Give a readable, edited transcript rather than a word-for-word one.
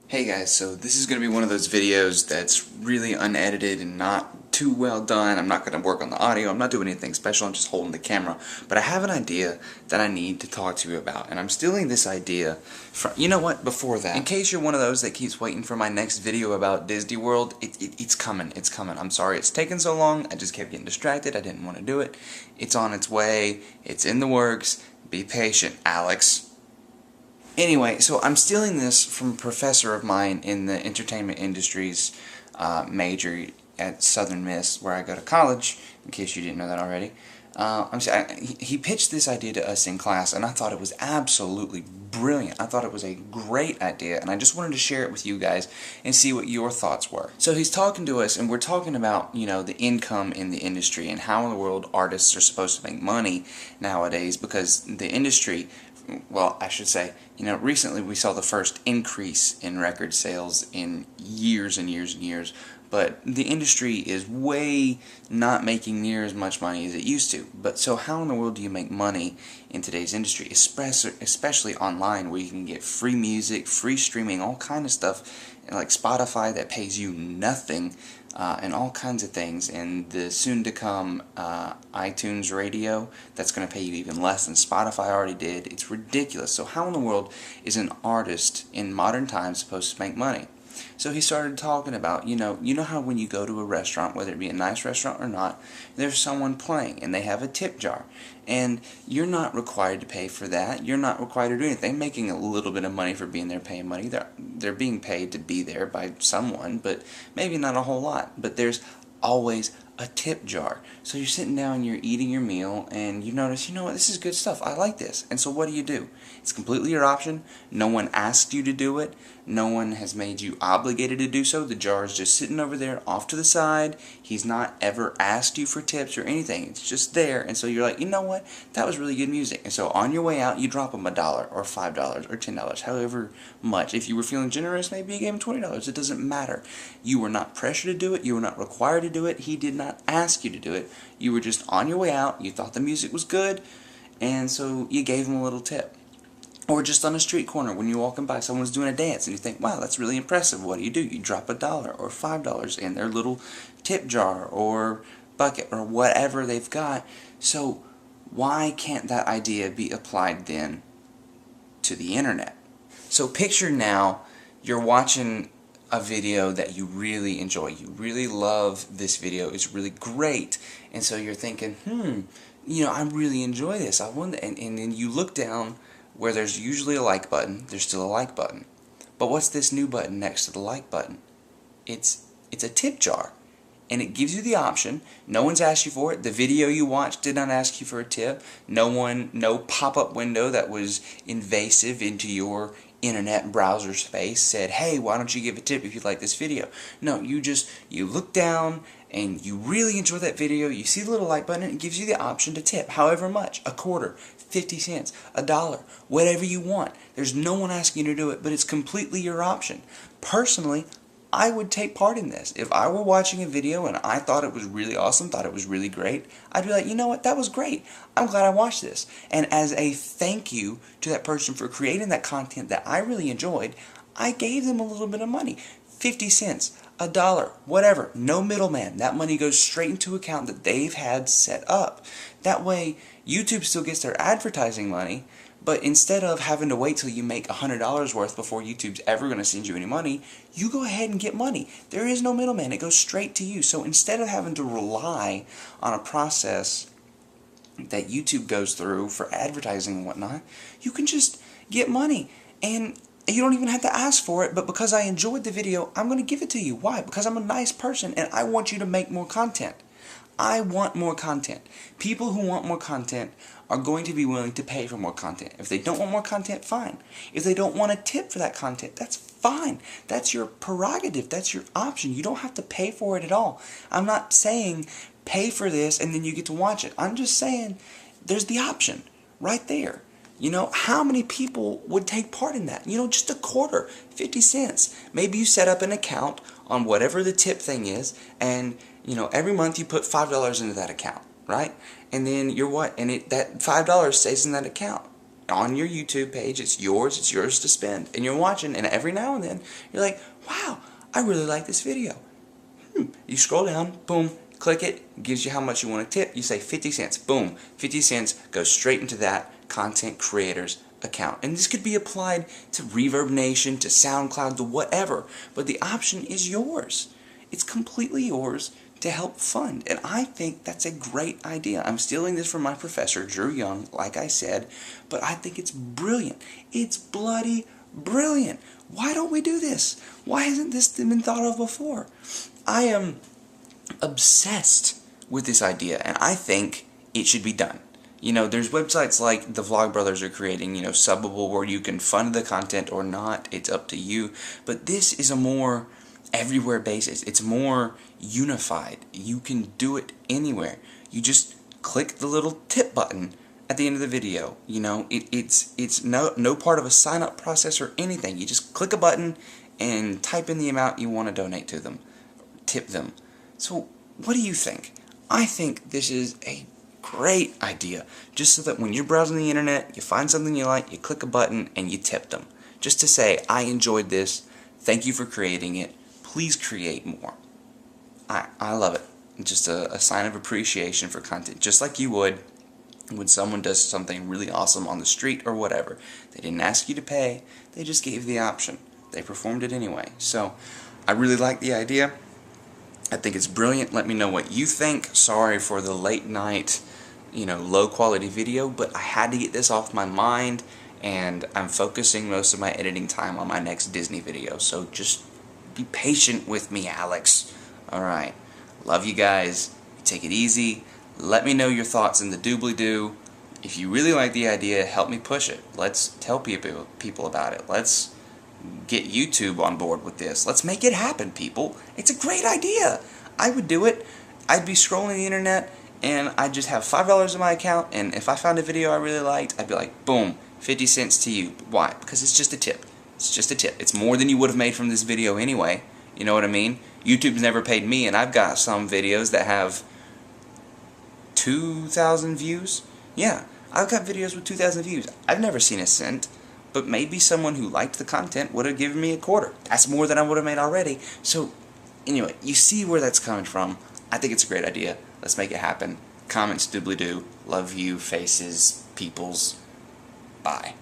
Hey guys, so this is going to be one of those videos that's really unedited and not too well done. I'm not going to work on the audio, I'm not doing anything special, I'm just holding the camera. But I have an idea that I need to talk to you about, and I'm stealing this idea from, you know what, before that, in case you're one of those that keeps waiting for my next video about Disney World, it's coming, it's coming. I'm sorry it's taken so long, I just kept getting distracted, I didn't want to do it. It's on its way, it's in the works, be patient, Alex. Anyway, so I'm stealing this from a professor of mine in the entertainment industries major at Southern Miss, where I go to college, in case you didn't know that already. He pitched this idea to us in class, and I thought it was absolutely brilliant. I thought it was a great idea, and I just wanted to share it with you guys and see what your thoughts were. So he's talking to us, and we're talking about, you know, the income in the industry and how in the world artists are supposed to make money nowadays, because the industry, well, I should say, you know, recently we saw the first increase in record sales in years and years and years, but the industry is way not making near as much money as it used to. But so how in the world do you make money in today's industry, especially online, where you can get free music, free streaming, all kind of stuff, like Spotify that pays you nothing, and all kinds of things, and the soon-to-come iTunes Radio that's going to pay you even less than Spotify already did. It's ridiculous. So how in the world is an artist in modern times supposed to make money? So he started talking about, you know how when you go to a restaurant, whether it be a nice restaurant or not, there's someone playing and they have a tip jar. And you're not required to pay for that. You're not required to do anything. Making a little bit of money for being there, paying money. They're being paid to be there by someone, but maybe not a whole lot. But there's always a tip jar. So you're sitting down, you're eating your meal, and you notice, you know what, this is good stuff. I like this. And so what do? It's completely your option. No one asked you to do it. No one has made you obligated to do so. The jar is just sitting over there off to the side. He's not ever asked you for tips or anything. It's just there. And so you're like, you know what, that was really good music. And so on your way out, you drop him $1 or $5 or $10, however much. If you were feeling generous, maybe you gave him $20. It doesn't matter. You were not pressured to do it. You were not required to do it. He did not ask you to do it. You were just on your way out. You thought the music was good, and so you gave him a little tip. Or just on a street corner when you're walking by, someone's doing a dance and you think, wow, that's really impressive. What do? You drop $1 or $5 in their little tip jar or bucket or whatever they've got. So why can't that idea be applied then to the internet? So picture now you're watching a video that you really enjoy. You really love this video. It's really great. And so you're thinking, you know, I really enjoy this. I wonder, and then you look down where there's usually a like button. There's still a like button. But what's this new button next to the like button? It's a tip jar. And it gives you the option. No one's asked you for it. The video you watched did not ask you for a tip. No pop-up window that was invasive into your internet browser space said, hey, why don't you give a tip if you like this video? No, you look down and you really enjoy that video. You see the little like button and it gives you the option to tip however much, a quarter, 50 cents, $1, whatever you want. There's no one asking you to do it, but it's completely your option. Personally, I would take part in this. If I were watching a video and I thought it was really awesome, thought it was really great, I'd be like, you know what, that was great. I'm glad I watched this. And as a thank you to that person for creating that content that I really enjoyed, I gave them a little bit of money. 50 cents, $1, whatever. No middleman. That money goes straight into an account that they've had set up. That way, YouTube still gets their advertising money, but instead of having to wait till you make $100 worth before YouTube's ever going to send you any money, you go ahead and get money. There is no middleman. It goes straight to you. So instead of having to rely on a process that YouTube goes through for advertising and whatnot, you can just get money. And you don't even have to ask for it, but because I enjoyed the video, I'm going to give it to you. Why? Because I'm a nice person and I want you to make more content. I want more content. People who want more content are going to be willing to pay for more content. If they don't want more content, fine. If they don't want a tip for that content, that's fine. That's your prerogative. That's your option. You don't have to pay for it at all. I'm not saying pay for this and then you get to watch it. I'm just saying there's the option right there. You know, how many people would take part in that? You know, just a quarter, 50 cents. Maybe you set up an account on whatever the tip thing is, and, you know, every month you put $5 into that account, right? And then that $5 stays in that account. on your YouTube page. It's yours to spend. And you're watching, and every now and then, you're like, wow, I really like this video. You scroll down, boom, click it, gives you how much you want to tip. You say 50 cents, boom, 50 cents goes straight into that content creator's account. And this could be applied to Reverb Nation, to SoundCloud, to whatever. But the option is yours. It's completely yours to help fund. And I think that's a great idea. I'm stealing this from my professor, Drew Young, like I said, but I think it's brilliant. It's bloody brilliant. Why don't we do this? Why hasn't this been thought of before? I am obsessed with this idea, and I think it should be done. You know, there's websites like the Vlogbrothers are creating, you know, Subbable, where you can fund the content or not. It's up to you. But this is a more everywhere basis. It's more unified. You can do it anywhere. You just click the little tip button at the end of the video. You know, it's no part of a sign up process or anything. You just click a button and type in the amount you want to donate to them, tip them. So what do you think? I think this is a great idea, just so that when you're browsing the internet, you find something you like, you click a button and you tip them, just to say, I enjoyed this, thank you for creating it, please create more. I love it. Just a sign of appreciation for content, just like you would when someone does something really awesome on the street or whatever. They didn't ask you to pay, they just gave the option. They performed it anyway. So I really like the idea. I think it's brilliant. Let me know what you think. Sorry for the late night, you know, low quality video, but I had to get this off my mind, and I'm focusing most of my editing time on my next Disney video. So just be patient with me, Alex. Alright. Love you guys. Take it easy. Let me know your thoughts in the doobly-doo. If you really like the idea, help me push it. Let's tell people about it. Let's get YouTube on board with this. Let's make it happen, people. It's a great idea. I would do it. I'd be scrolling the internet, and I'd just have $5 in my account, and if I found a video I really liked, I'd be like, boom, 50 cents to you. Why? Because it's just a tip. It's just a tip. It's more than you would have made from this video anyway. You know what I mean? YouTube's never paid me, and I've got some videos that have 2,000 views. Yeah, I've got videos with 2,000 views. I've never seen a cent. But maybe someone who liked the content would have given me a quarter. That's more than I would have made already. So, anyway, you see where that's coming from. I think it's a great idea. Let's make it happen. Comments, doobly-doo. Love you, faces, peoples. Bye.